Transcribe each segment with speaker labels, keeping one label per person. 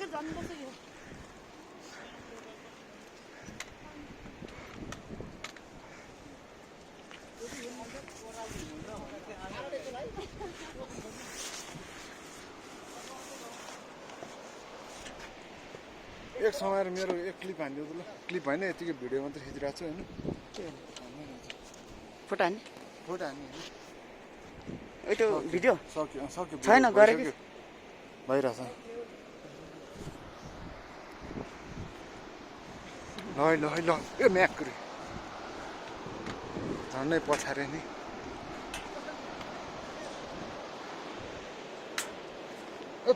Speaker 1: एक समय मेरो एक क्लिप हान्दियो त ल क्लिप हैन यतिकै भिडियो मात्र खिचिरहेको छु हैन
Speaker 2: फोटो हान्ने
Speaker 1: फोटो हान्ने
Speaker 2: त्यो भिडियो
Speaker 1: सक्यो सक्यो
Speaker 2: छैन गरेको
Speaker 1: भइरहेछ ल ल ल ए म्याक्री झन्डै पछारे नि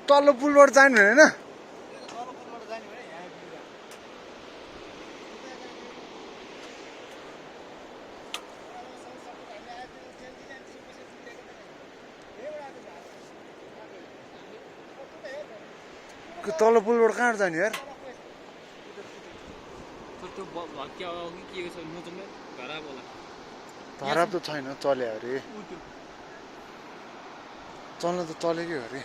Speaker 1: तल्लो पुलबाट जानु हैन तल्लो पुलबाट कहाँ जाने यार धरा त छैन चल्यो अरे चल्न त चलेकै हो अरे